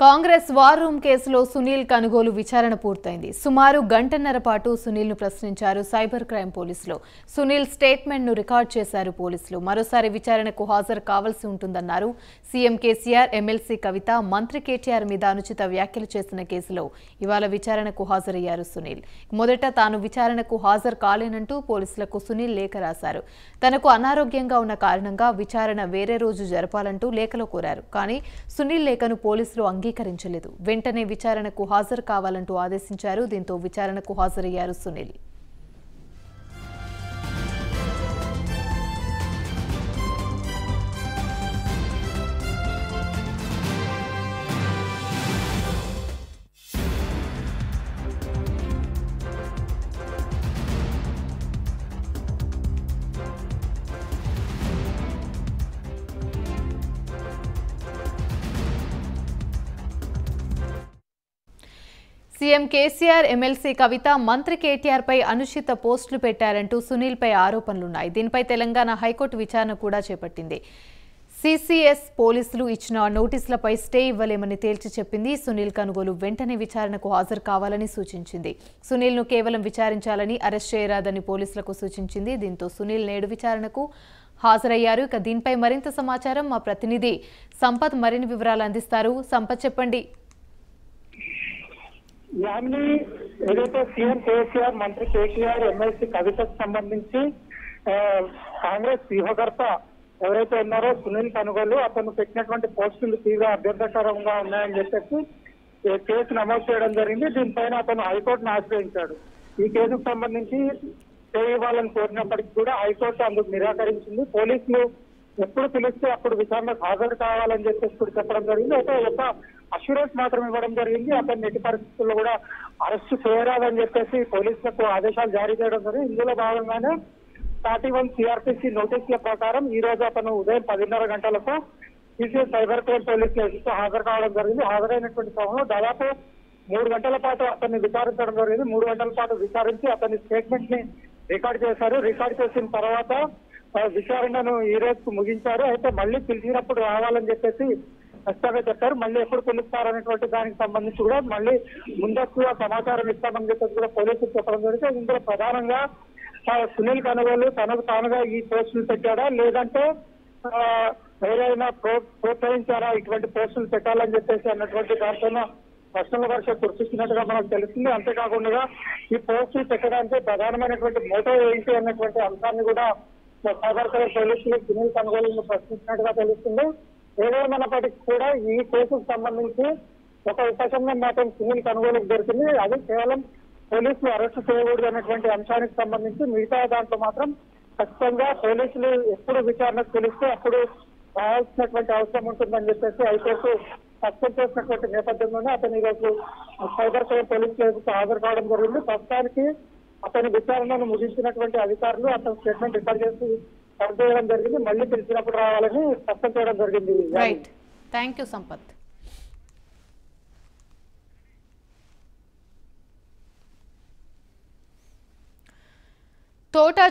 Congress war room కేసులో సునీల్ కనుగోలు విచారణ పూర్తయింది. సుమారు గంటన్నర పాటు సునీల్ ను ప్రశ్నించారు సైబర్ క్రైమ్ పోలీసులు. సునీల్ స్టేట్మెంట్ ను రికార్డ్ చేశారు పోలీసులు. మరోసారి విచారణకు హాజరు కావాల్సి ఉంటుందన్నారు. సీఎం కేసీఆర్, ఎమ్మెల్సీ కవిత, మంత్రి కేటీఆర్ మీద అనుచిత వ్యాఖ్యలు చేసిన కేసులో ఇవాళ విచారణకు హాజరయ్యారు సునీల్. మొదట తాను విచారణకు హాజరు కాలేనంటూ పోలీసులకు సునీల్ లేఖ రాశారు. తనకు అనారోగ్యంగా ఉన్న కారణంగా విచారణ వేరే రోజు జరపాలంటూ లేఖలో కోరారు. కానీ సునీల్ లేఖను పోలీసులు అంగీకరించలేదు. వెంటనే విచారణకు హాజరు కావాలంటూ ఆదేశించారు. దీంతో విచారణకు హాజరయ్యారు సునీల్. సీఎం కేసీఆర్, ఎమ్మెల్సీ కవిత, మంత్రి కేటీఆర్ పై అనుచిత పోస్టులు పెట్టారంటూ సునీల్ పై ఆరోపణలున్నాయి. దీనిపై తెలంగాణ హైకోర్టు విచారణ కూడా చేపట్టింది. సీసీఎస్ పోలీసులు ఇచ్చిన నోటీసులపై స్టే ఇవ్వలేమని తేల్చి చెప్పింది. సునీల్ కనుగోలు వెంటనే విచారణకు హాజరు కావాలని సూచించింది. సునీల్ ను కేవలం విచారించాలని, అరెస్ట్ చేయరాదని పోలీసులకు సూచించింది. దీంతో సునీల్ నేడు విచారణకు హాజరయ్యారు. ఇక దీనిపై మరింత సమాచారం మా ప్రతినిధి సంపత్ మరిన్ని వివరాలు అందిస్తారు. సంపత్, చెప్పండి. యామిని, ఏదైతే సీఎం కేసీఆర్, మంత్రి కేటీఆర్, ఎమ్మెల్సీ కవితకు సంబంధించి కాంగ్రెస్ వ్యూహకర్త ఎవరైతే ఉన్నారో సునీల్ కనుగోలు, అతను పెట్టినటువంటి పోస్టులు తీవ్ర అభ్యంతరకరంగా ఉన్నాయని చెప్పేసి కేసు నమోదు చేయడం జరిగింది. దీనిపైన అతను హైకోర్టును ఆశ్రయించాడు. ఈ కేసుకు సంబంధించి స్టే ఇవ్వాలని కోరినప్పటికీ కూడా హైకోర్టు అందుకు నిరాకరించింది. పోలీసులు ఎప్పుడు పిలిస్తే అప్పుడు విచారణకు హాజరు కావాలని చెప్పేసి కూడా చెప్పడం జరిగింది. అయితే ఒక అష్యూరెన్స్ మాత్రం ఇవ్వడం జరిగింది. అతన్ని ఎట్టి పరిస్థితుల్లో కూడా అరెస్ట్ చేయరాదని చెప్పేసి పోలీసులకు ఆదేశాలు జారీ చేయడం జరిగింది. ఇందులో భాగంగానే 41 CRPC నోటీసుల ప్రకారం ఈ రోజు అతను ఉదయం 10:30 గంటలకు సీసీఎస్ సైబర్ క్రైమ్ పోలీసులు హాజరు కావడం జరిగింది. హాజరైనటువంటి సమయంలో దాదాపు 3 గంటల పాటు అతన్ని విచారించడం జరిగింది. 3 గంటల పాటు విచారించి అతని స్టేట్మెంట్ ని రికార్డ్ చేశారు. రికార్డ్ చేసిన తర్వాత విచారణను ఈ రోజుకు ముగించారు. అయితే మళ్ళీ పిలిచినప్పుడు రావాలని చెప్పేసి ఖచ్చితంగా చెప్పారు. మళ్ళీ ఎప్పుడు పిలుస్తారనేటువంటి దానికి సంబంధించి కూడా మళ్ళీ ముందస్తుగా సమాచారం ఇస్తామని చెప్పేసి కూడా పోలీసులు చెప్పడం జరిగింది. ఇందులో ప్రధానంగా సునీల్ కనుగోలు తనకు తానుగా ఈ పోస్టులు పెట్టాడా, లేదంటే ఎవరైనా ప్రోత్సహించారా ఇటువంటి పోస్టులు పెట్టాలని చెప్పేసి అన్నటువంటి దాంట్లో ప్రశ్నల వర్ష కురిపిస్తున్నట్టుగా మనకు తెలుస్తుంది. అంతేకాకుండా ఈ పోస్టులు పెట్టడానికి ప్రధానమైనటువంటి మోటో ఏంటి అన్నటువంటి అంశాన్ని కూడా సైబర్ క్రైమ్ పోలీసులు సునీల్ కనుగోలును ప్రశ్నించినట్టుగా తెలుస్తుంది. ఏదేమైనప్పటికీ కూడా ఈ కేసుకు సంబంధించి ఒక ఉపశమనం మాత్రం సునీల్ కనుగోలుకు దొరికింది. అది కేవలం పోలీసులు అరెస్టు చేయకూడదు అనేటువంటి అంశానికి సంబంధించి మిగతా దాంట్లో మాత్రం ఖచ్చితంగా పోలీసులు ఎప్పుడు విచారణకు పిలిస్తే అప్పుడు రావాల్సినటువంటి అవసరం ఉంటుందని చెప్పేసి హైకోర్టు సస్పెండ్ చేసినటువంటి నేపథ్యంలోనే అతను ఈరోజు సైబర్ క్రైమ్ పోలీసులకు హాజరు కావడం జరిగింది. ప్రస్తుతానికి అతని విచారణను ముగించినటువంటి అధికారులు అతని స్టేట్మెంట్ రికార్డ్ చేసి పనిచేయడం జరిగింది. మళ్ళీ పిలిచినప్పుడు రావాలని స్పష్టం చేయడం జరిగింది. Right, thank you Sampath. Thota